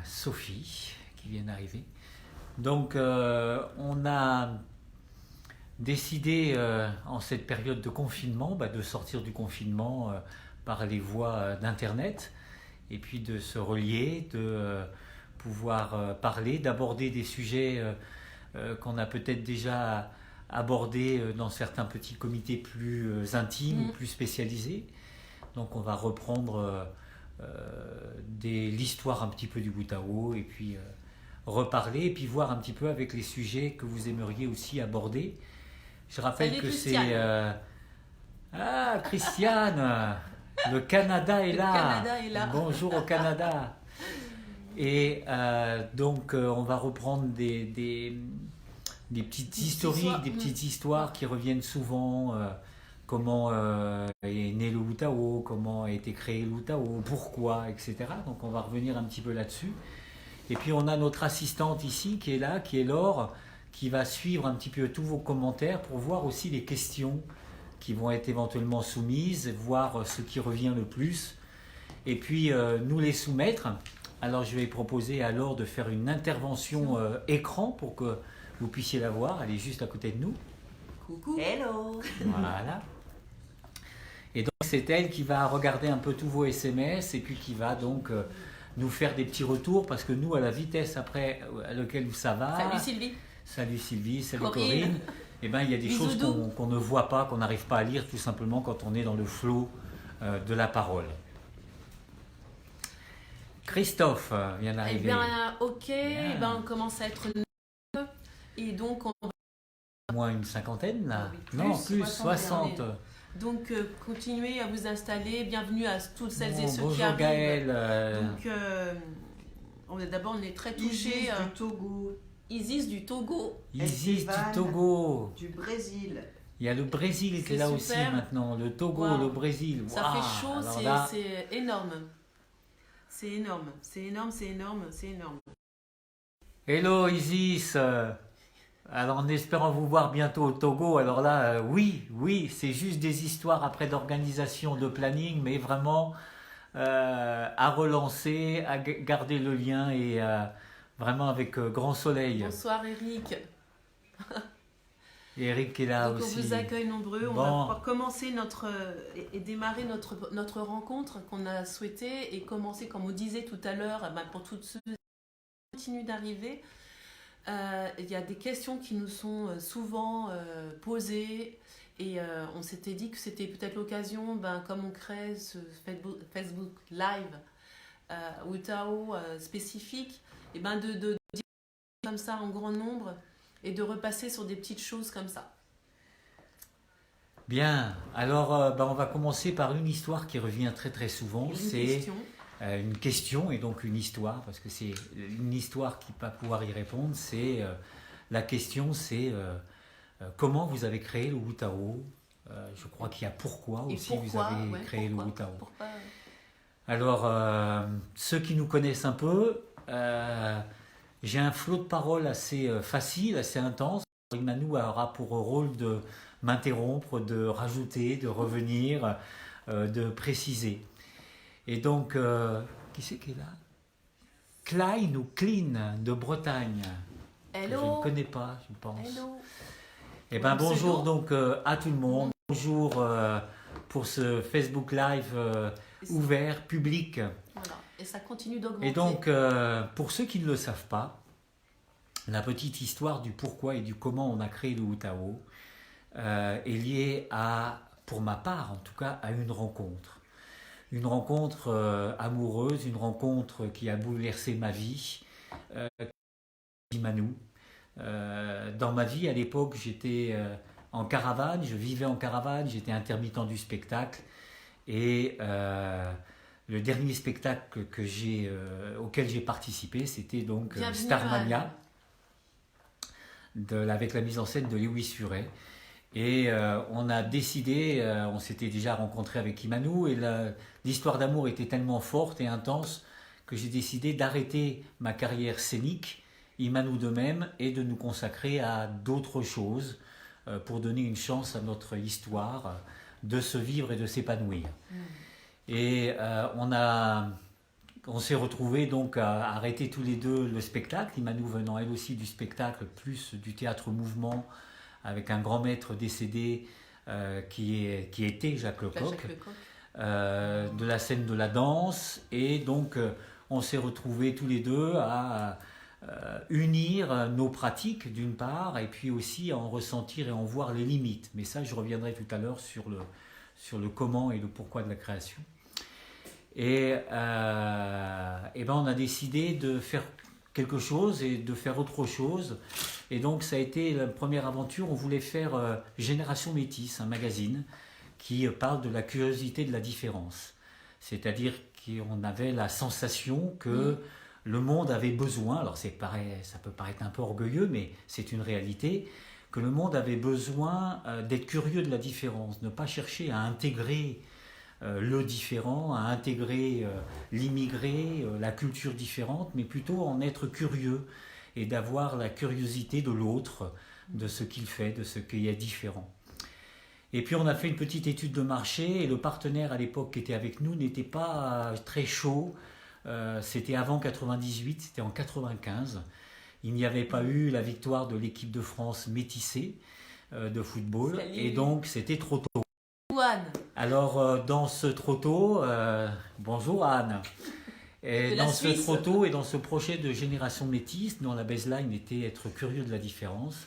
Sophie qui vient d'arriver. Donc on a décidé en cette période de confinement de sortir du confinement par les voies d'Internet et puis de se relier, de pouvoir parler, d'aborder des sujets qu'on a peut-être déjà abordés dans certains petits comités plus intimes, plus spécialisés. Donc on va reprendre l'histoire un petit peu du Wu-Tao et puis reparler et puis voir un petit peu avec les sujets que vous aimeriez aussi aborder. Je rappelle que c'est... Ah, Christiane, le Canada est là. Canada est là. Bonjour au Canada. Et donc on va reprendre des petites historiques, des petites histoires qui reviennent souvent. Comment est né le Wu-Tao, comment a été créé le Wu-Tao, pourquoi, etc. Donc on va revenir un petit peu là-dessus. Et puis on a notre assistante ici qui est là, qui est Laure, qui va suivre un petit peu tous vos commentaires pour voir aussi les questions qui vont être éventuellement soumises, voir ce qui revient le plus, et puis nous les soumettre. Alors je vais proposer à Laure de faire une intervention écran pour que vous puissiez la voir. Elle est juste à côté de nous. Coucou. Hello. Voilà. Et donc c'est elle qui va regarder un peu tous vos SMS et puis qui va donc nous faire des petits retours parce que nous, à la vitesse après à laquelle ça va... Salut Sylvie. Salut Sylvie, salut Corinne. Eh ben, il y a des choses qu'on ne voit pas, qu'on n'arrive pas à lire tout simplement quand on est dans le flot de la parole. Christophe vient d'arriver. Eh bien, ok, eh ben, on commence à être 9 et donc on va... Moins une cinquantaine là. Oui, non, plus 60. Donc continuez à vous installer. Bienvenue à toutes celles et ceux bonjour qui arrivent. Gaël. Donc d'abord on est très touchés. Isis du Togo. Isis du Togo. Isis du Togo. Du Brésil. Il y a le Brésil qui est là super. aussi maintenant. Le Togo, le Brésil. Ça fait chaud, c'est énorme. C'est énorme, c'est énorme, c'est énorme, c'est énorme. Hello Isis. Alors en espérant vous voir bientôt au Togo, alors là, oui, c'est juste des histoires après d'organisation, de planning, mais vraiment à relancer, à garder le lien et vraiment avec grand soleil. Bonsoir Eric. Et Eric est là donc, aussi. On vous accueille nombreux. On va pouvoir commencer et démarrer notre rencontre qu'on a souhaité et commencer, comme on disait tout à l'heure, pour toutes ceux qui continuent d'arriver. Il y a des questions qui nous sont souvent posées et on s'était dit que c'était peut-être l'occasion, comme on crée ce Facebook Live Wu-Tao spécifique, et de dire comme ça en grand nombre et de repasser sur des petites choses comme ça. Bien, alors on va commencer par une histoire qui revient très très souvent. Une question et donc une histoire, parce que c'est une histoire qui va pouvoir y répondre. La question, c'est comment vous avez créé le Wu-Tao. Je crois qu'il y a pourquoi aussi vous avez créé le Wu-Tao. Alors, ceux qui nous connaissent un peu, j'ai un flot de paroles assez facile, assez intense. Imanu aura pour rôle de m'interrompre, de rajouter, de revenir, de préciser. Et donc, qui c'est qui est là? Klein ou Clean de Bretagne. Hello. Que je ne connais pas, je pense. Hello. Eh bien, bonjour donc à tout le monde. Bonjour pour ce Facebook Live ouvert, public. Voilà. Et ça continue d'augmenter. Et donc, pour ceux qui ne le savent pas, la petite histoire du pourquoi et du comment on a créé le Wu-Tao est liée pour ma part en tout cas, à une rencontre. Une rencontre amoureuse, une rencontre qui a bouleversé ma vie, Imanu. Dans ma vie, à l'époque, j'étais en caravane, je vivais en caravane, j'étais intermittent du spectacle. Et le dernier spectacle auquel j'ai participé, c'était donc Starmania, avec la mise en scène de Lewis Furet. Et on a décidé, on s'était déjà rencontré avec Imanu, et l'histoire d'amour était tellement forte et intense que j'ai décidé d'arrêter ma carrière scénique, Imanu de même, et de nous consacrer à d'autres choses pour donner une chance à notre histoire de se vivre et de s'épanouir. Et on a on s'est retrouvés donc à arrêter tous les deux le spectacle, Imanou venant elle aussi du spectacle, plus du théâtre mouvement, avec un grand maître décédé qui était Jacques Lecoq, de la scène de la danse, et donc on s'est retrouvés tous les deux à unir nos pratiques d'une part, et puis aussi à en ressentir et en voir les limites. Mais ça, je reviendrai tout à l'heure sur le comment et le pourquoi de la création. Et ben on a décidé de faire quelque chose et de faire autre chose. Et donc ça a été la première aventure. On voulait faire Génération Métisse, un magazine qui parle de la curiosité de la différence. C'est-à-dire qu'on avait la sensation que le monde avait besoin, alors ça peut paraître un peu orgueilleux, mais c'est une réalité, que le monde avait besoin d'être curieux de la différence, ne pas chercher à intégrer le différent, à intégrer l'immigré, la culture différente, mais plutôt en être curieux et d'avoir la curiosité de l'autre, de ce qu'il fait, de ce qui est différent. Et puis on a fait une petite étude de marché, et le partenaire à l'époque qui était avec nous n'était pas très chaud. C'était avant 98, c'était en 95. Il n'y avait pas eu la victoire de l'équipe de France métissée de football. Salut. Et donc c'était trop tôt. Anne. Alors dans ce trop tôt, bonjour Anne. Et dans ce trop tôt et dans ce projet de Génération Métisse, dont la baseline était être curieux de la différence,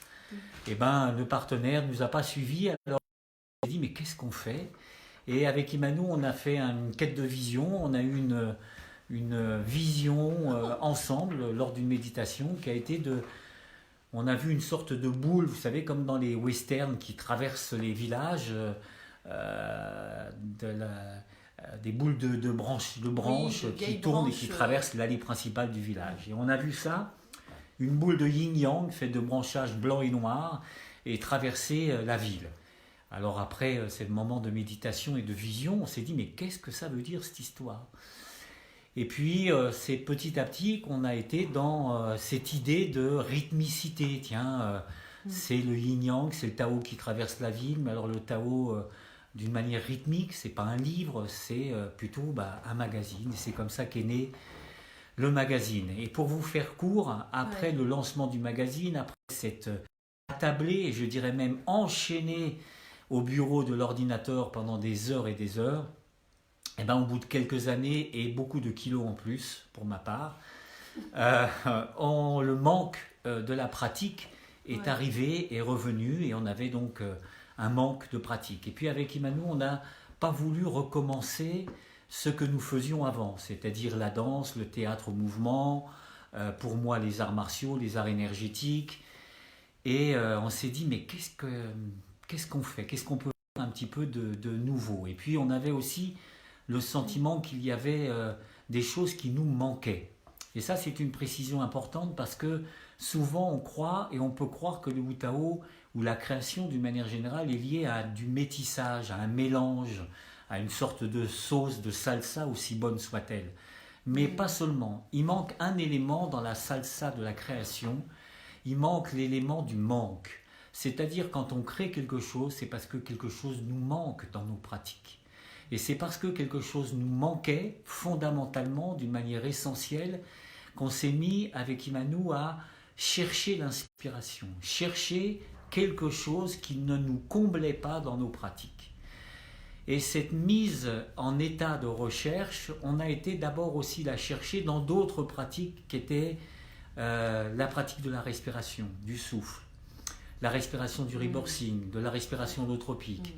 et ben le partenaire ne nous a pas suivis. Alors on s'est dit mais qu'est-ce qu'on fait? Et avec Imanou, on a fait une quête de vision. On a eu une vision ensemble lors d'une méditation qui a été on a vu une sorte de boule, vous savez, comme dans les westerns qui traversent les villages, des boules de branches qui tournent et qui traversent l'allée principale du village. Et on a vu ça, une boule de yin-yang faite de branchages blancs et noirs, et traverser la ville. Alors après ce moment de méditation et de vision, on s'est dit mais qu'est-ce que ça veut dire cette histoire? Et puis, c'est petit à petit qu'on a été dans cette idée de rythmicité. Tiens, c'est le yin-yang, c'est le Tao qui traverse la ville, mais alors le Tao, d'une manière rythmique, c'est pas un livre, c'est plutôt un magazine. Et c'est comme ça qu'est né le magazine. Et pour vous faire court, après le lancement du magazine, après cette attablée, et je dirais même enchaînée au bureau de l'ordinateur pendant des heures et des heures, et ben, au bout de quelques années et beaucoup de kilos en plus pour ma part, le manque de la pratique est arrivé, est revenu, et on avait donc un manque de pratique. Et puis avec Imanou, on n'a pas voulu recommencer ce que nous faisions avant, c'est-à-dire la danse, le théâtre au mouvement, pour moi les arts martiaux, les arts énergétiques. Et on s'est dit mais qu'est-ce qu'on fait? Qu'est-ce qu'on peut faire un petit peu de nouveau? Et puis on avait aussi le sentiment qu'il y avait des choses qui nous manquaient. Et ça, c'est une précision importante parce que souvent on croit, et on peut croire que le Wu Tao ou la création d'une manière générale est liée à du métissage, à un mélange, à une sorte de sauce, de salsa, aussi bonne soit-elle. Mais pas seulement. Il manque un élément dans la salsa de la création, il manque l'élément du manque. C'est-à-dire quand on crée quelque chose, c'est parce que quelque chose nous manque dans nos pratiques. Et c'est parce que quelque chose nous manquait fondamentalement, d'une manière essentielle, qu'on s'est mis avec Imanou à chercher l'inspiration, chercher quelque chose qui ne nous comblait pas dans nos pratiques. Et cette mise en état de recherche, on a été d'abord aussi la chercher dans d'autres pratiques qui étaient la pratique de la respiration, du souffle, la respiration du rebirthing, de la respiration holotropique,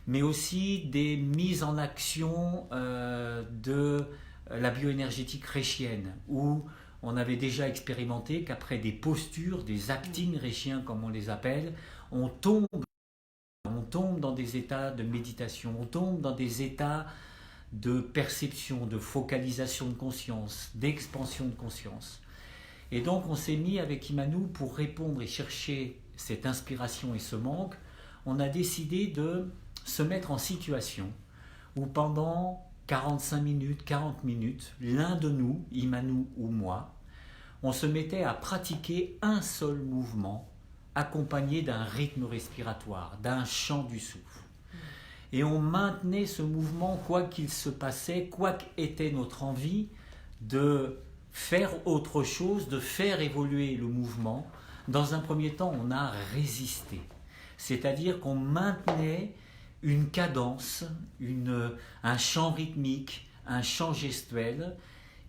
mais aussi des mises en action de la bioénergétique reichienne, où on avait déjà expérimenté qu'après des postures, des actings reichiens comme on les appelle, on tombe dans des états de méditation, on tombe dans des états de perception, de focalisation de conscience, d'expansion de conscience. Et donc on s'est mis avec Imanou pour répondre et chercher cette inspiration et ce manque. On a décidé de se mettre en situation où pendant 45 minutes, 40 minutes, l'un de nous, Imanou ou moi, on se mettait à pratiquer un seul mouvement accompagné d'un rythme respiratoire, d'un chant du souffle. Et on maintenait ce mouvement quoi qu'il se passait, quoi qu'était notre envie, de faire autre chose, de faire évoluer le mouvement. Dans un premier temps, on a résisté. C'est-à-dire qu'on maintenait une cadence, un chant rythmique, un chant gestuel,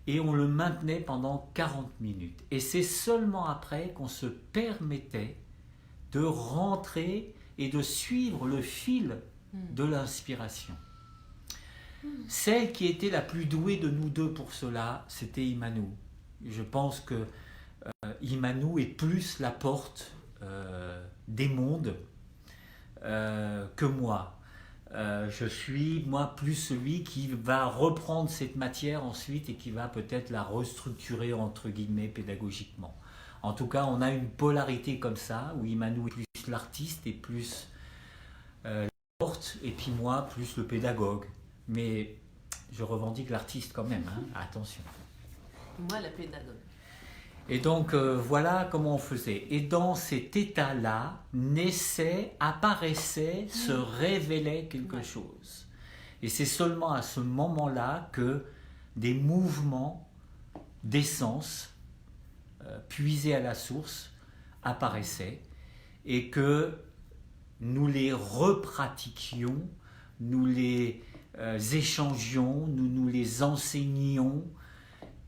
et on le maintenait pendant 40 minutes. Et c'est seulement après qu'on se permettait de rentrer et de suivre le fil de l'inspiration. Celle qui était la plus douée de nous deux pour cela, c'était Imanou. Je pense que Imanou est plus la porte des mondes que moi. Je suis, moi, plus celui qui va reprendre cette matière ensuite et qui va peut-être la restructurer, entre guillemets, pédagogiquement. En tout cas, on a une polarité comme ça, où Imanou est plus l'artiste et plus la porte, et puis moi, plus le pédagogue. Mais je revendique l'artiste quand même, hein, attention. Moi, la pédagogue. Et donc, voilà comment on faisait. Et dans cet état-là, naissait, apparaissait, se révélait quelque chose. Et c'est seulement à ce moment-là que des mouvements d'essence, puisés à la source, apparaissaient. Et que nous les repratiquions, nous les échangions, nous les enseignions.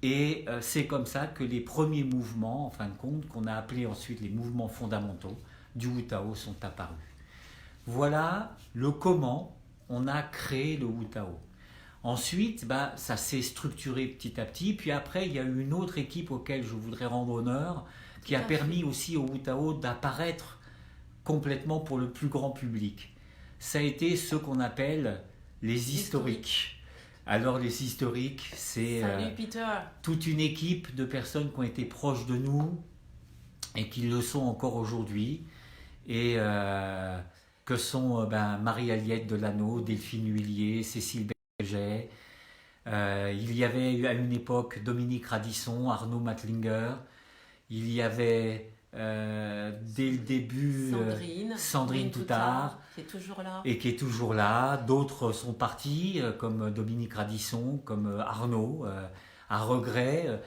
Et c'est comme ça que les premiers mouvements, en fin de compte, qu'on a appelés ensuite les mouvements fondamentaux du Wu Tao sont apparus. Voilà le comment on a créé le Wu Tao. Ensuite, ça s'est structuré petit à petit. Puis après, il y a eu une autre équipe auquel je voudrais rendre honneur, qui a permis aussi au Wu Tao d'apparaître complètement pour le plus grand public. Ça a été ce qu'on appelle les historiques. Alors les historiques, c'est toute une équipe de personnes qui ont été proches de nous et qui le sont encore aujourd'hui, et que sont Marie-Aliette Delano, Delphine Huillier, Cécile Berger. Il y avait à une époque Dominique Radisson, Arnaud Matlinger. Il y avait dès le début Sandrine Toutard, qui est toujours là. Et qui est toujours là. D'autres sont partis, comme Dominique Radisson, comme Arnaud, à regret,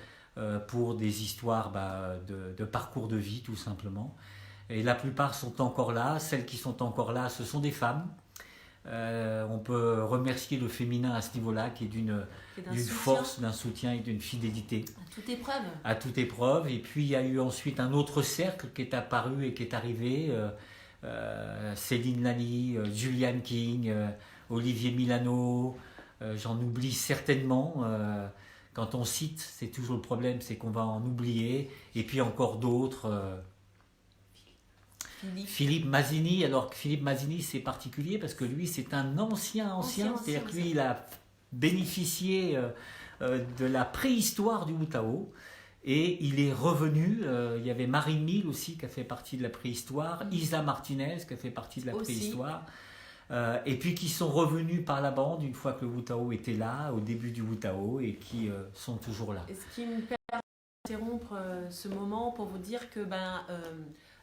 pour des histoires de parcours de vie, tout simplement. Et la plupart sont encore là. Celles qui sont encore là, ce sont des femmes. On peut remercier le féminin à ce niveau-là, qui est d'une force, d'un soutien et d'une fidélité. À toute épreuve. À toute épreuve. Et puis il y a eu ensuite un autre cercle qui est apparu et qui est arrivé. Céline Lani, Julian King, Olivier Milano, j'en oublie certainement. Quand on cite, c'est toujours le problème, c'est qu'on va en oublier. Et puis encore d'autres. Philippe Mazzini. Alors que Philippe Mazzini, c'est particulier parce que lui, c'est un ancien. C'est-à-dire que lui, il a bénéficié de la préhistoire du Wu Tao. Et il est revenu. Il y avait Marie Mille aussi qui a fait partie de la préhistoire, Isa Martinez qui a fait partie de la préhistoire. Et puis qui sont revenus par la bande une fois que le Wu Tao était là, au début du Wu Tao, et qui sont toujours là. Et ce qui me permet d'interrompre ce moment pour vous dire que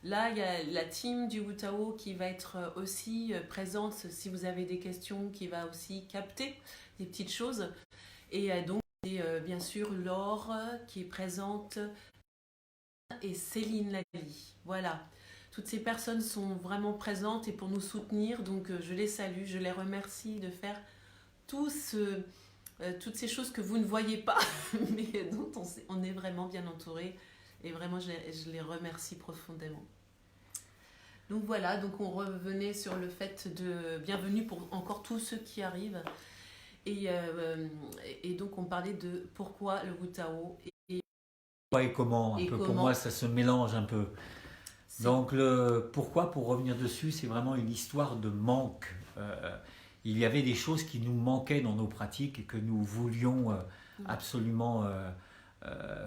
là, il y a la team du Wu Tao qui va être aussi présente si vous avez des questions, qui va aussi capter des petites choses. Et donc, bien sûr, Laure qui est présente et Céline Lali. Voilà. Toutes ces personnes sont vraiment présentes et pour nous soutenir. Donc, je les salue, je les remercie de faire toutes ces choses que vous ne voyez pas, mais dont on est vraiment bien entouré. Et vraiment, je les remercie profondément. Donc voilà, donc on revenait sur le fait de bienvenue pour encore tous ceux qui arrivent. Et donc on parlait de pourquoi le Wu Tao et comment, pour moi ça se mélange un peu. Donc le pourquoi, pour revenir dessus, c'est vraiment une histoire de manque. Il y avait des choses qui nous manquaient dans nos pratiques et que nous voulions absolument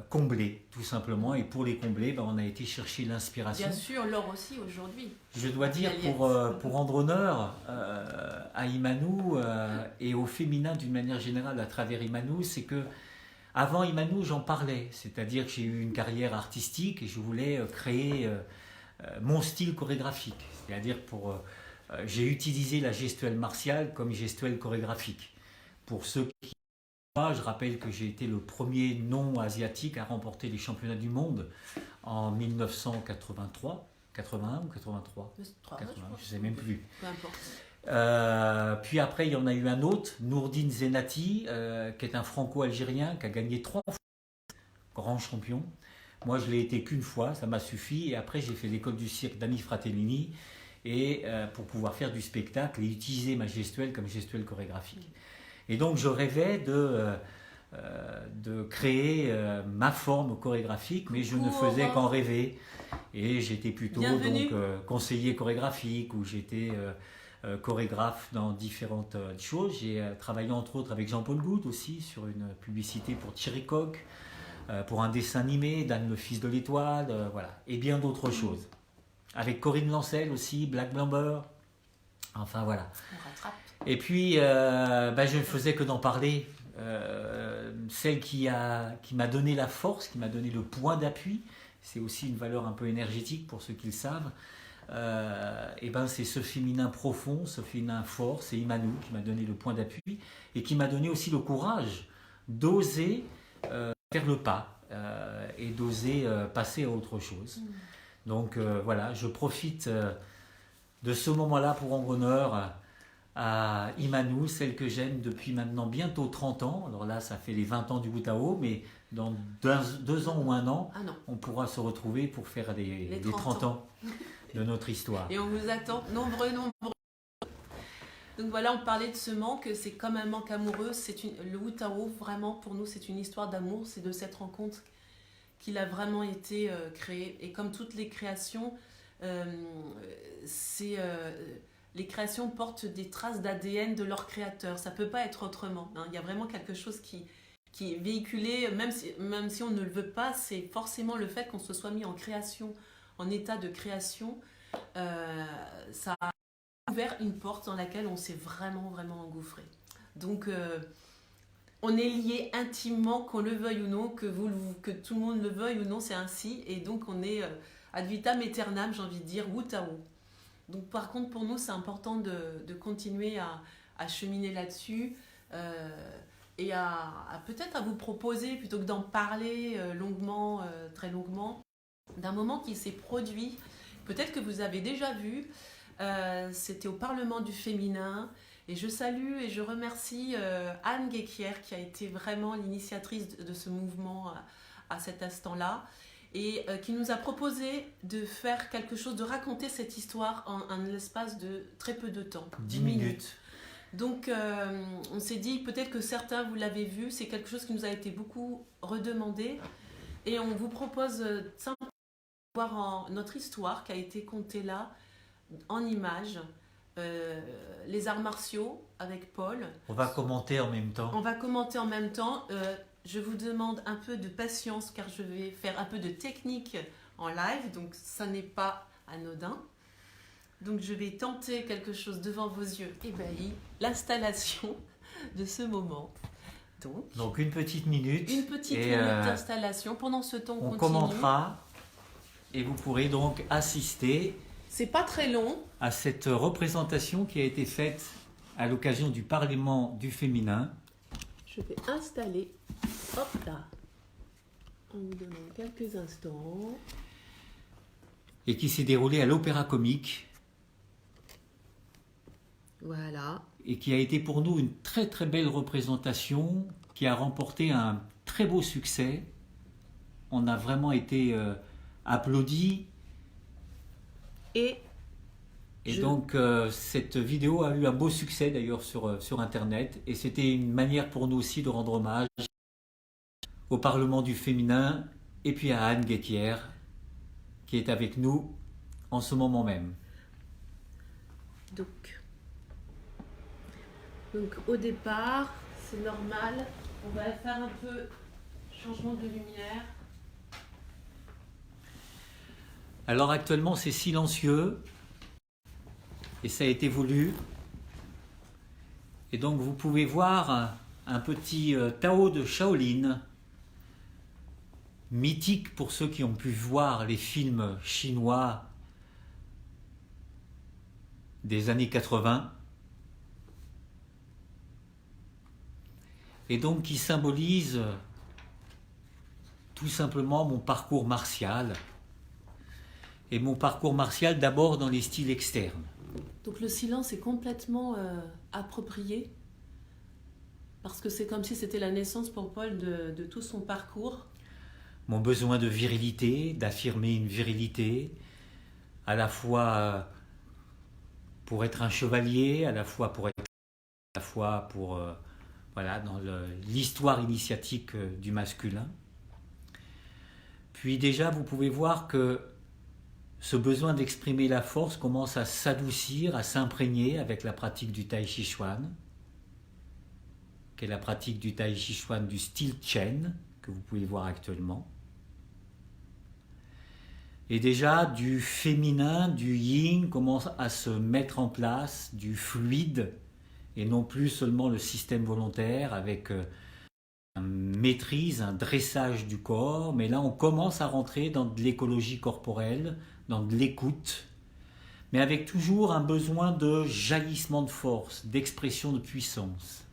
combler, tout simplement. Et pour les combler, on a été chercher l'inspiration. Bien sûr, Laure aussi aujourd'hui. Je dois dire, pour rendre honneur à Imanou et au féminin d'une manière générale à travers Imanou, c'est que avant Imanou, j'en parlais. C'est-à-dire que j'ai eu une carrière artistique et je voulais créer mon style chorégraphique. C'est-à-dire j'ai utilisé la gestuelle martiale comme gestuelle chorégraphique. Pour ceux qui Je rappelle que j'ai été le premier non-asiatique à remporter les championnats du monde en 1983, 81 ou 83, 80, je ne sais même plus. Peu importe. Puis après, il y en a eu un autre, Nourdine Zenati, qui est un franco-algérien qui a gagné 3 fois, grand champion. Moi, je l'ai été qu'une fois, ça m'a suffi. Et après, j'ai fait l'école du cirque d'Annie Fratellini et, pour pouvoir faire du spectacle et utiliser ma gestuelle comme gestuelle chorégraphique. Et donc, je rêvais de créer ma forme chorégraphique, mais je ne faisais qu'en rêver. Et j'étais plutôt conseiller chorégraphique, ou j'étais chorégraphe dans différentes choses. J'ai travaillé entre autres avec Jean-Paul Goutte aussi sur une publicité pour Thierry Coq, pour un dessin animé, Dan le fils de l'étoile, voilà, et bien d'autres choses. Avec Corinne Lancel aussi, Black Blamber, enfin voilà. On rattrape. Et puis, je ne faisais que d'en parler. Celle qui m'a donné la force, qui m'a donné le point d'appui, c'est aussi une valeur un peu énergétique pour ceux qui le savent. C'est ce féminin profond, ce féminin fort, c'est Imanou qui m'a donné le point d'appui et qui m'a donné aussi le courage d'oser faire le pas et d'oser passer à autre chose. Donc voilà, je profite de ce moment-là pour rendre honneur à Imanou, celle que j'aime depuis maintenant bientôt 30 ans. Alors là, ça fait les 20 ans du Boutao, mais dans 2 ans ou 1 an, on pourra se retrouver pour faire les 30 ans de notre histoire. Et on vous attend nombreux. Donc voilà, on parlait de ce manque, c'est comme un manque amoureux. Le Boutao, vraiment, pour nous, c'est une histoire d'amour. C'est de cette rencontre qu'il a vraiment été créé. Et comme toutes les créations, les créations portent des traces d'ADN de leur créateur. Ça ne peut pas être autrement. Il y a vraiment quelque chose qui est véhiculé, même si on ne le veut pas, c'est forcément le fait qu'on se soit mis en création, en état de création. Ça a ouvert une porte dans laquelle on s'est vraiment, vraiment engouffré. Donc, on est lié intimement, qu'on le veuille ou non, que tout le monde le veuille ou non, c'est ainsi. Et donc, on est ad vitam aeternam, j'ai envie de dire, Boutao. Donc par contre pour nous c'est important de continuer à cheminer là-dessus et peut-être à vous proposer, plutôt que d'en parler longuement, très longuement, d'un moment qui s'est produit, peut-être que vous avez déjà vu, c'était au Parlement du Féminin, et je salue et je remercie Anne Guéquière qui a été vraiment l'initiatrice de ce mouvement à cet instant-là, et qui nous a proposé de faire quelque chose, de raconter cette histoire en l'espace de très peu de temps. 10 minutes. Donc on s'est dit, peut-être que certains vous l'avez vu, c'est quelque chose qui nous a été beaucoup redemandé, et on vous propose simplement de voir notre histoire qui a été contée là, en images, les arts martiaux avec Paul. On va commenter en même temps. Je vous demande un peu de patience car je vais faire un peu de technique en live, donc ça n'est pas anodin. Donc je vais tenter quelque chose devant vos yeux ébahis, l'installation de ce moment. Donc une petite minute. Une petite minute d'installation. Pendant ce temps, on continue. Commentera et vous pourrez donc assister. C'est pas très long. À cette représentation qui a été faite à l'occasion du Parlement du Féminin. Je vais installer, hop là, en vous donnant quelques instants. Et qui s'est déroulée à l'Opéra Comique. Voilà. Et qui a été pour nous une très très belle représentation, qui a remporté un très beau succès. On a vraiment été applaudis. Et donc cette vidéo a eu un beau succès d'ailleurs sur Internet, et c'était une manière pour nous aussi de rendre hommage au Parlement du Féminin et puis à Anne Guéquière qui est avec nous en ce moment même. Donc au départ, c'est normal, on va faire un peu changement de lumière. Alors actuellement c'est silencieux. Et ça a été voulu. Et donc vous pouvez voir un petit Tao de Shaolin, mythique pour ceux qui ont pu voir les films chinois des années 80. et donc qui symbolise tout simplement mon parcours martial. Et mon parcours martial d'abord dans les styles externes. Donc le silence est complètement approprié, parce que c'est comme si c'était la naissance pour Paul de tout son parcours. Mon besoin de virilité, d'affirmer une virilité, à la fois pour être un chevalier, à la fois pour voilà, dans l'histoire initiatique du masculin. Puis déjà, vous pouvez voir que ce besoin d'exprimer la force commence à s'adoucir, à s'imprégner avec la pratique du Tai Chi Chuan, qui est la pratique du Tai Chi Chuan du style Chen, que vous pouvez voir actuellement. Et déjà, du féminin, du yin commence à se mettre en place, du fluide, et non plus seulement le système volontaire avec une maîtrise, un dressage du corps, mais là on commence à rentrer dans de l'écologie corporelle, dans de l'écoute, mais avec toujours un besoin de jaillissement de force, d'expression de puissance.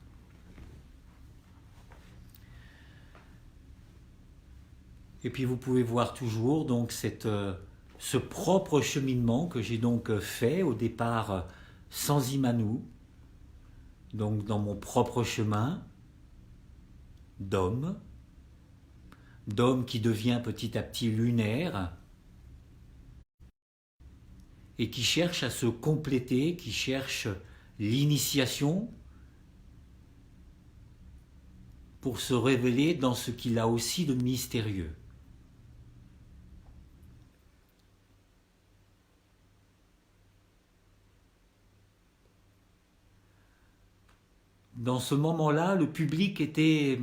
Et puis vous pouvez voir toujours donc ce propre cheminement que j'ai donc fait au départ sans Imanu, donc dans mon propre chemin d'homme qui devient petit à petit lunaire et qui cherche à se compléter, qui cherche l'initiation pour se révéler dans ce qu'il a aussi de mystérieux. Dans ce moment-là, le public était,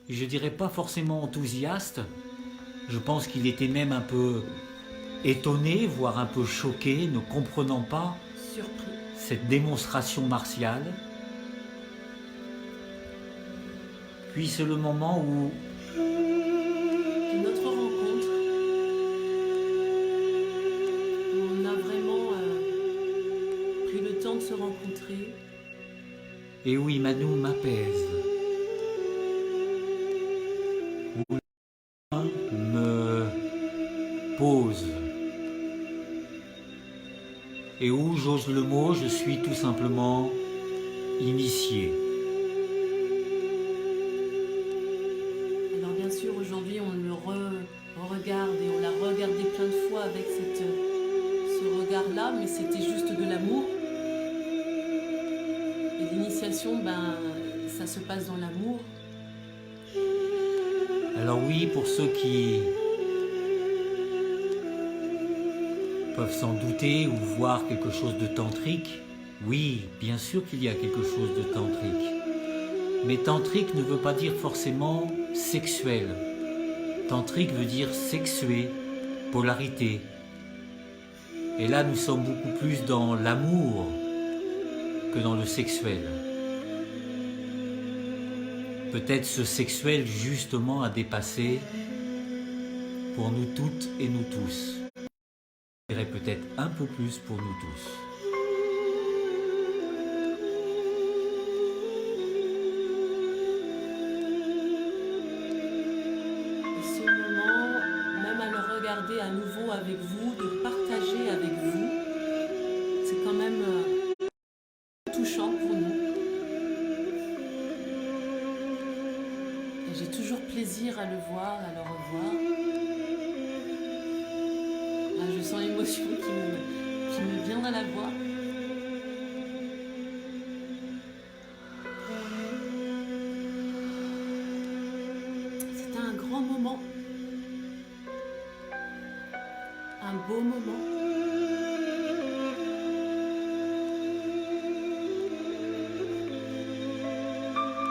je dirais pas forcément enthousiaste, je pense qu'il était même un peu étonné, voire un peu choqué, ne comprenant pas surpris cette démonstration martiale. Puis c'est le moment où de notre rencontre, où on a vraiment pris le temps de se rencontrer. Et où Imanu m'apaise, où me pose, et où, j'ose le mot, je suis tout simplement initié. Alors bien sûr, aujourd'hui, on le regarde et on l'a regardé plein de fois avec ce regard-là, mais c'était juste de l'amour. Et l'initiation, ça se passe dans l'amour. Alors oui, pour ceux qui peuvent s'en douter ou voir quelque chose de tantrique, oui, bien sûr qu'il y a quelque chose de tantrique. Mais tantrique ne veut pas dire forcément sexuel. Tantrique veut dire sexué, polarité. Et là, nous sommes beaucoup plus dans l'amour que dans le sexuel. Peut-être ce sexuel justement à dépasser pour nous toutes et nous tous. Je dirais peut-être un peu plus pour nous tous. Et ce moment, même à le regarder à nouveau avec vous, de partager avec vous, c'est quand même touchant pour nous. Et j'ai toujours plaisir à le voir, à le revoir. Là, je sens l'émotion qui me vient dans la voix. C'était un grand moment. Un beau moment.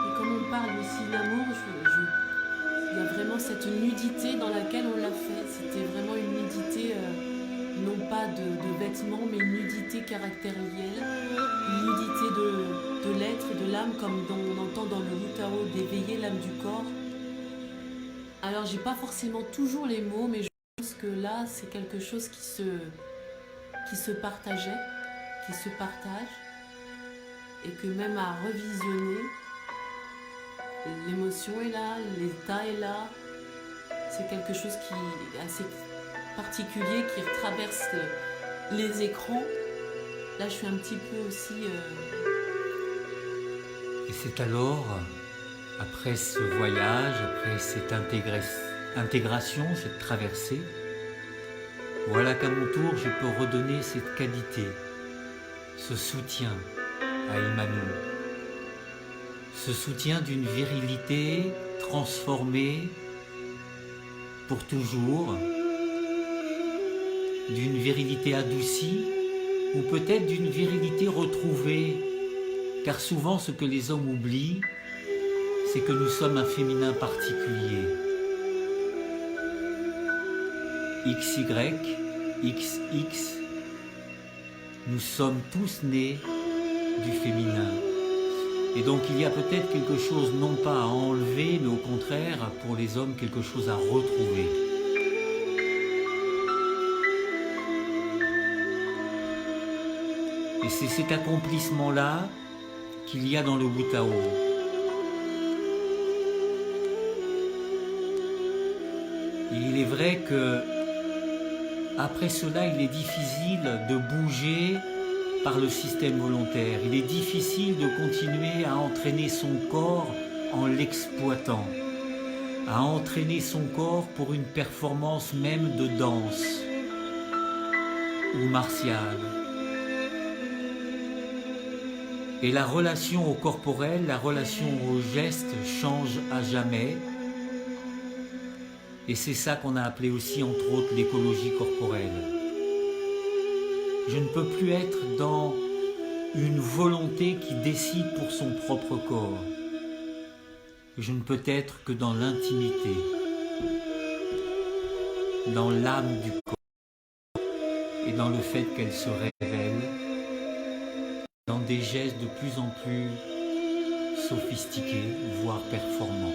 Et comme on parle aussi d'amour, il y a vraiment cette nudité dans laquelle on l'a fait. C'était vraiment une nudité, non pas de vêtements, mais une nudité caractérielle, une nudité de l'être et de l'âme, comme on entend dans le Wu Tao d'éveiller l'âme du corps. Alors, j'ai pas forcément toujours les mots, mais je pense que là, c'est quelque chose qui se partageait, qui se partage, et que même à revisionner, l'émotion est là, l'état est là. C'est quelque chose qui est assez particulier, qui traverse les écrans. Là, je suis un petit peu aussi... Et c'est alors, après ce voyage, après cette intégration, cette traversée, voilà qu'à mon tour, je peux redonner cette qualité, ce soutien à Emmanuel. Ce soutien d'une virilité transformée pour toujours, d'une virilité adoucie, ou peut-être d'une virilité retrouvée, car souvent ce que les hommes oublient, c'est que nous sommes un féminin particulier. XY, XX, nous sommes tous nés du féminin. Et donc il y a peut-être quelque chose non pas à enlever, mais au contraire, pour les hommes, quelque chose à retrouver. Et c'est cet accomplissement-là qu'il y a dans le Wu Tao. Et il est vrai que après cela, il est difficile de bouger par le système volontaire. Il est difficile de continuer à entraîner son corps en l'exploitant, à entraîner son corps pour une performance même de danse ou martiale. Et la relation au corporel, la relation au geste change à jamais. Et c'est ça qu'on a appelé aussi, entre autres, l'écologie corporelle. Je ne peux plus être dans une volonté qui décide pour son propre corps. Je ne peux être que dans l'intimité, dans l'âme du corps et dans le fait qu'elle se révèle, dans des gestes de plus en plus sophistiqués, voire performants.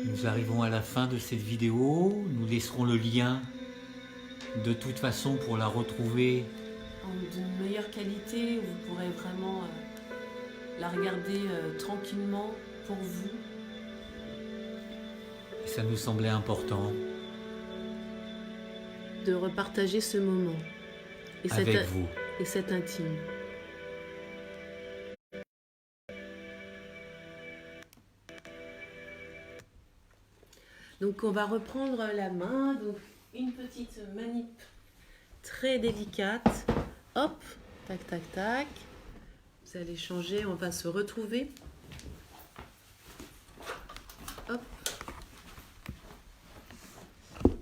Nous arrivons à la fin de cette vidéo, nous laisserons le lien de toute façon pour la retrouver d'une meilleure qualité, où vous pourrez vraiment la regarder tranquillement pour vous. Et ça nous semblait important de repartager ce moment et avec vous et cet intime. Donc on va reprendre la main, donc une petite manip très délicate. Hop, tac, tac, tac. Vous allez changer, on va se retrouver. Hop.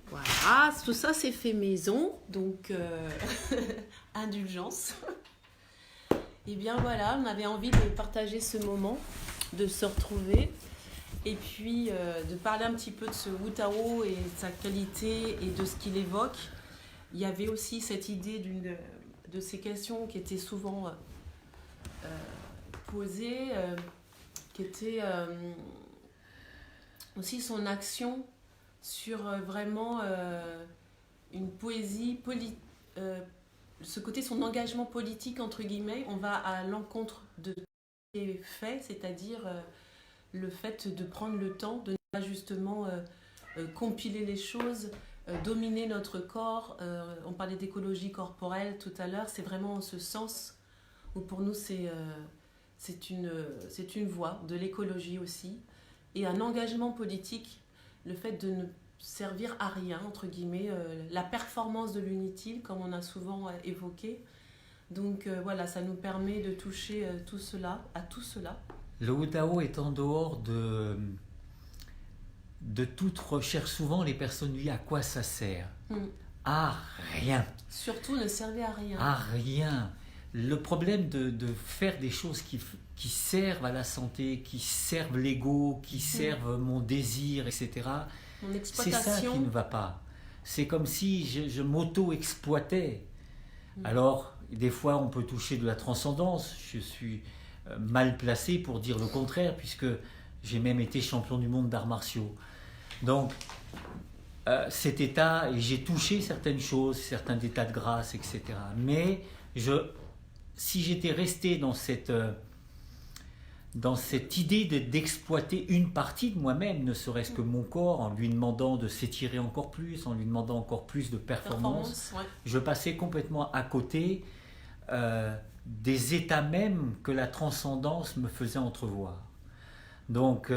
Voilà, tout ça c'est fait maison, donc indulgence. Et bien voilà, on avait envie de partager ce moment, de se retrouver. Et puis de parler un petit peu de ce Wu Tao et de sa qualité et de ce qu'il évoque. Il y avait aussi cette idée de ces questions qui étaient souvent posées, qui était aussi son action sur vraiment une poésie, ce côté, son engagement politique, entre guillemets. On va à l'encontre de ce qui est fait, c'est-à-dire... le fait de prendre le temps, de ne pas justement compiler les choses, dominer notre corps. On parlait d'écologie corporelle tout à l'heure, c'est vraiment en ce sens où pour nous c'est une voie de l'écologie aussi. Et un engagement politique, le fait de ne servir à rien, entre guillemets, la performance de l'inutile, comme on a souvent évoqué. Donc voilà, ça nous permet de toucher à tout cela. Le Wu Tao est en dehors de toute recherche. Souvent, les personnes disent à quoi ça sert ? À rien. Surtout ne servez à rien. À rien. Le problème de faire des choses qui servent à la santé, qui servent l'ego, qui servent mon désir, etc. Mon exploitation. C'est ça qui ne va pas. C'est comme si je m'auto-exploitais. Alors, des fois, on peut toucher de la transcendance. Je suis mal placé pour dire le contraire, puisque j'ai même été champion du monde d'arts martiaux. Donc, cet état, et j'ai touché certaines choses, certains états de grâce, etc. Mais si j'étais resté dans cette idée d'exploiter une partie de moi-même, ne serait-ce que mon corps, en lui demandant de s'étirer encore plus, en lui demandant encore plus de performance, je passais complètement à côté des états mêmes que la transcendance me faisait entrevoir. Donc,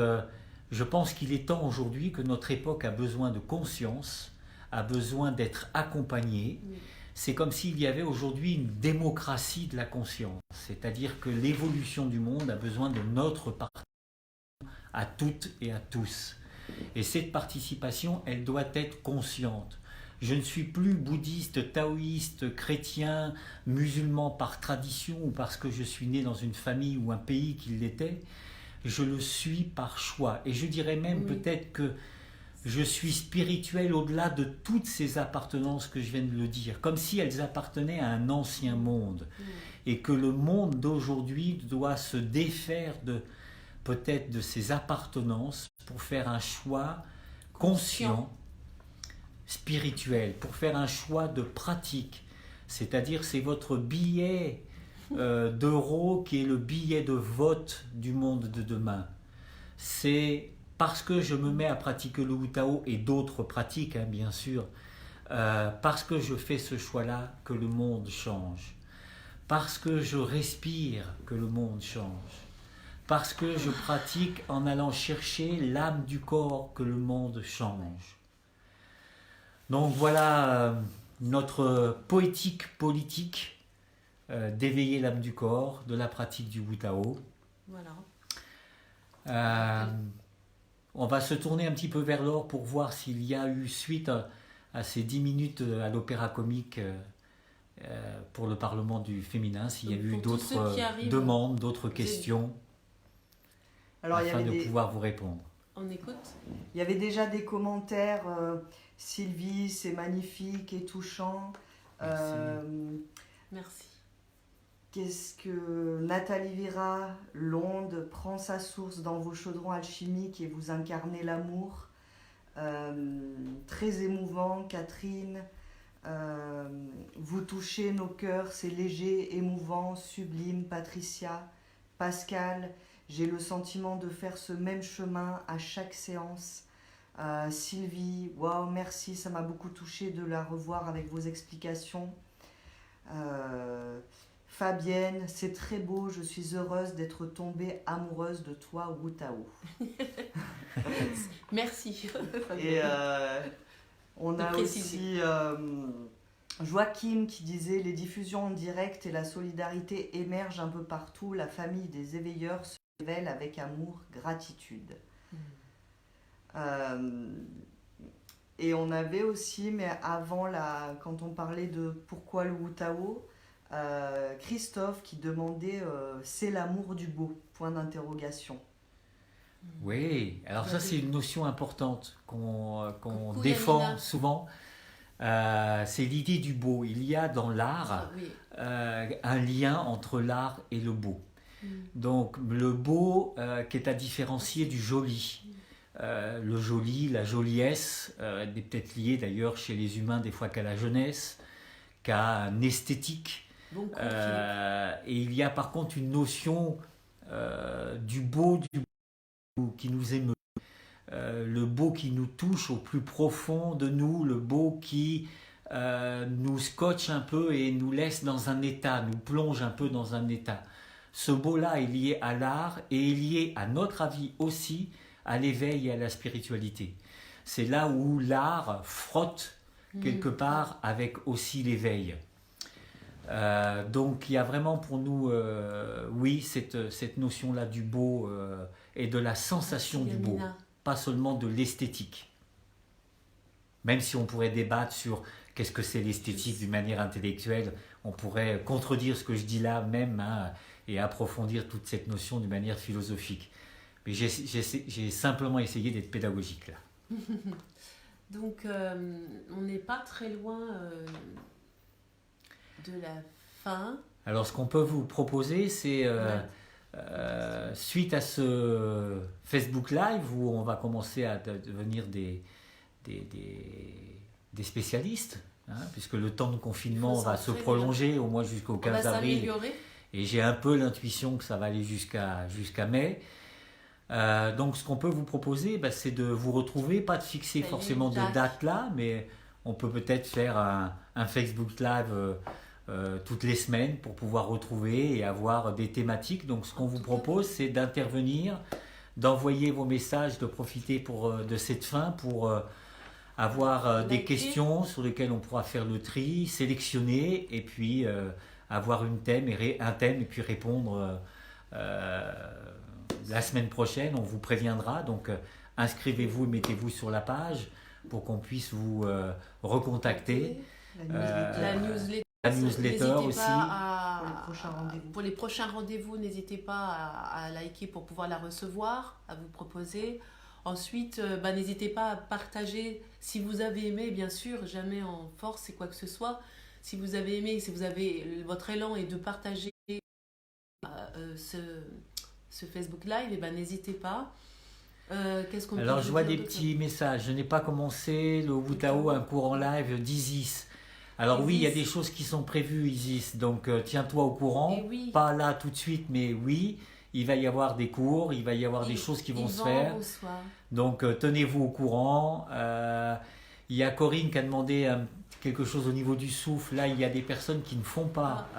je pense qu'il est temps aujourd'hui que notre époque a besoin de conscience, a besoin d'être accompagnée. Oui. C'est comme s'il y avait aujourd'hui une démocratie de la conscience, c'est-à-dire que l'évolution du monde a besoin de notre participation à toutes et à tous. Et cette participation, elle doit être consciente. Je ne suis plus bouddhiste, taoïste, chrétien, musulman par tradition ou parce que je suis né dans une famille ou un pays qui l'était. Je le suis par choix. Et je dirais même peut-être que je suis spirituel au-delà de toutes ces appartenances que je viens de le dire, comme si elles appartenaient à un ancien monde. Et que le monde d'aujourd'hui doit se défaire peut-être de ses appartenances pour faire un choix conscient, spirituel, pour faire un choix de pratique. C'est-à-dire, c'est votre billet d'euro qui est le billet de vote du monde de demain. C'est parce que je me mets à pratiquer le Wu Tao et d'autres pratiques, hein, bien sûr, parce que je fais ce choix-là que le monde change. Parce que je respire que le monde change. Parce que je pratique en allant chercher l'âme du corps que le monde change. Donc voilà notre poétique politique d'éveiller l'âme du corps, de la pratique du Wu Tao. Voilà. On va se tourner un petit peu vers l'or pour voir s'il y a eu suite à ces 10 minutes à l'Opéra Comique pour le Parlement du féminin, s'il y a eu d'autres demandes, d'autres questions, afin de pouvoir vous répondre. On écoute. Il y avait déjà des commentaires. Sylvie, c'est magnifique et touchant. Merci. Qu'est-ce que Nathalie Vira, l'onde prend sa source dans vos chaudrons alchimiques et vous incarnez l'amour. Très émouvant, Catherine. Vous touchez nos cœurs, c'est léger, émouvant, sublime. Patricia, Pascal, j'ai le sentiment de faire ce même chemin à chaque séance. Sylvie, waouh, merci, ça m'a beaucoup touchée de la revoir avec vos explications. Fabienne, c'est très beau, je suis heureuse d'être tombée amoureuse de toi, Wu Tao. Merci. Et on a aussi Joachim qui disait « Les diffusions en direct et la solidarité émergent un peu partout, la famille des éveilleurs se révèle avec amour, gratitude. » Et on avait aussi, mais avant, quand on parlait de pourquoi le Wu Tao, Christophe qui demandait c'est l'amour du beau, point d'interrogation. Oui, alors ça c'est une notion importante qu'on défend souvent. C'est l'idée du beau. Il y a dans l'art un lien entre l'art et le beau. Donc le beau qui est à différencier du joli. Le joli, la joliesse, est peut-être lié d'ailleurs chez les humains des fois qu'à la jeunesse, qu'à un esthétique. Et il y a par contre une notion du beau qui nous émeut, le beau qui nous touche au plus profond de nous, le beau qui nous scotche un peu et nous laisse dans un état, nous plonge un peu dans un état. Ce beau-là est lié à l'art et est lié, à notre avis aussi, à l'éveil et à la spiritualité. C'est là où l'art frotte quelque part avec aussi l'éveil. Donc il y a vraiment pour nous, oui, cette notion-là du beau et de la sensation du beau, pas seulement de l'esthétique. Même si on pourrait débattre sur qu'est-ce que c'est l'esthétique d'une manière intellectuelle, on pourrait contredire ce que je dis là même et approfondir toute cette notion d'une manière philosophique. Mais j'ai simplement essayé d'être pédagogique là. Donc on n'est pas très loin de la fin. Alors ce qu'on peut vous proposer, c'est suite à ce Facebook Live où on va commencer à devenir des des spécialistes, hein, puisque le temps de confinement va se prolonger au moins jusqu'au 15 avril. Et j'ai un peu l'intuition que ça va aller jusqu'à mai. Donc ce qu'on peut vous proposer, c'est de vous retrouver, pas de fixer forcément de date là, mais on peut peut-être faire un Facebook Live toutes les semaines pour pouvoir retrouver et avoir des thématiques. Donc ce qu'on vous propose, c'est d'intervenir, d'envoyer vos messages, de profiter de cette fin pour avoir des questions sur lesquelles on pourra faire le tri, sélectionner et puis avoir un thème et puis répondre la semaine prochaine. On vous préviendra, donc inscrivez-vous et mettez-vous sur la page pour qu'on puisse vous recontacter. La newsletter aussi. Pour les prochains rendez-vous, n'hésitez pas à liker pour pouvoir la recevoir, à vous proposer. Ensuite, n'hésitez pas à partager si vous avez aimé, bien sûr, jamais en force et quoi que ce soit. Si vous avez aimé, si vous avez votre élan est de partager ce Facebook Live, n'hésitez pas. Alors, je vois des petits messages. Je n'ai pas commencé le Wutao, un cours en live d'Isis. Alors oui, il y a des choses qui sont prévues, Isis. Donc, tiens-toi au courant. Pas là tout de suite, mais oui. Il va y avoir des cours, il va y avoir des choses qui vont se faire. Donc, tenez-vous au courant. Il y a Corinne qui a demandé quelque chose au niveau du souffle. Là, il y a des personnes qui ne font pas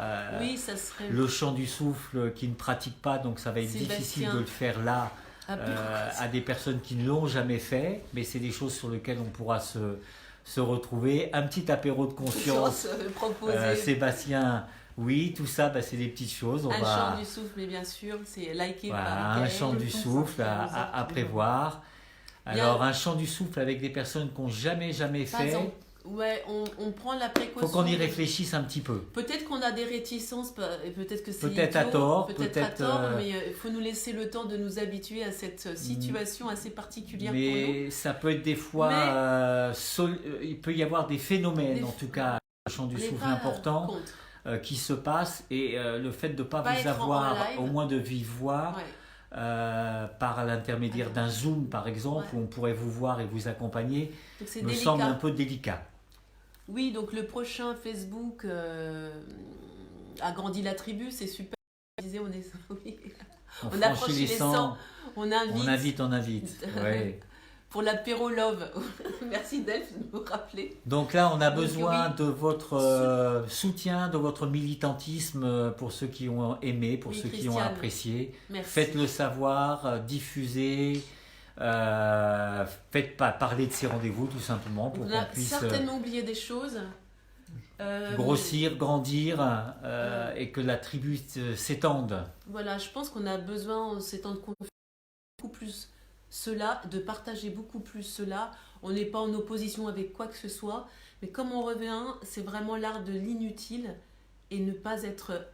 le chant du souffle, qui ne pratiquent pas. Donc, ça va être difficile de le faire là à des personnes qui ne l'ont jamais fait. Mais c'est des choses sur lesquelles on pourra se retrouver. Un petit apéro de conscience. Sébastien... Oui, tout ça, c'est des petites choses. Chant du souffle, mais bien sûr, c'est liké par un chant du souffle à prévoir. Alors, un chant du souffle avec des personnes qui n'ont jamais fait. On prend la précaution. Il faut qu'on y réfléchisse un petit peu. Peut-être qu'on a des réticences, et peut-être que c'est peut-être à tort, mais il faut nous laisser le temps de nous habituer à cette situation assez particulière pour nous. Mais ça peut être des fois... il peut y avoir des phénomènes, en tout cas, un chant du souffle important. Qui se passe et le fait de ne pas vous avoir au moins de vive voix par l'intermédiaire d'un Zoom par exemple où on pourrait vous voir et vous accompagner me semble un peu délicat. Oui, donc le prochain Facebook agrandit la tribu, c'est super. On approche les 100, on invite. Ouais. Pour l'apéro Love. Merci Delphes de nous rappeler. Donc là, on a besoin de votre soutien, de votre militantisme pour ceux qui ont aimé, pour ceux qui ont apprécié. Merci. Faites-le savoir, diffusez, faites parler de ces rendez-vous tout simplement pour qu'on puisse certainement oublié des choses. Grossir, grandir et que la tribu s'étende. Voilà, je pense qu'on a besoin, en ces temps de confinement, beaucoup plus cela, de partager beaucoup plus cela. On n'est pas en opposition avec quoi que ce soit, mais comme on revient, c'est vraiment l'art de l'inutile et ne pas être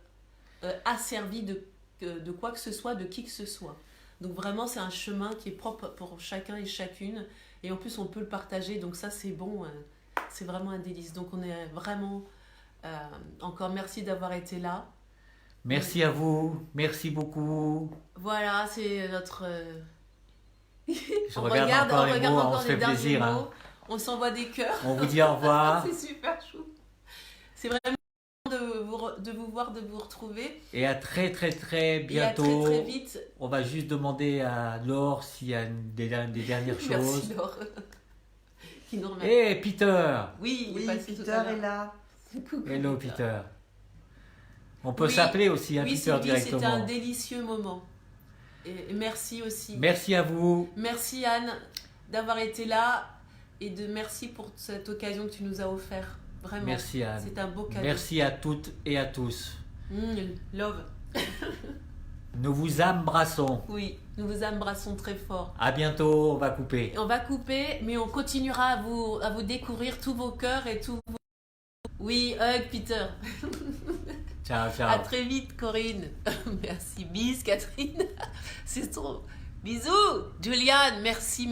asservi de quoi que ce soit, de qui que ce soit. Donc vraiment, c'est un chemin qui est propre pour chacun et chacune, et en plus on peut le partager, donc ça c'est bon, c'est vraiment un délice. Donc on est vraiment, encore merci d'avoir été là. Merci à vous, merci beaucoup. Voilà, c'est notre... On regarde encore les mots, on se fait plaisir. Hein. On s'envoie des cœurs. On vous dit au revoir. C'est super chou. C'est vraiment de vous voir, de vous retrouver. Et à très bientôt. Et à très vite. On va juste demander à Laure s'il y a des dernières choses. Merci Laure. Et Peter. Oui, Peter est là. Coucou, hello Peter. On peut s'appeler aussi à Peter directement. C'était un délicieux moment. Et merci aussi. Merci à vous. Merci Anne d'avoir été là et merci pour cette occasion que tu nous as offert. Vraiment. Merci Anne. C'est un beau cadeau. Merci à toutes et à tous. Love. Nous vous embrassons. Oui, nous vous embrassons très fort. À bientôt, on va couper. On va couper, mais on continuera à vous découvrir tous vos cœurs et tous vos... Oui, hug Peter. Ciao. À très vite, Corinne. Merci. Bis, Catherine. C'est trop. Bisous. Juliane, merci.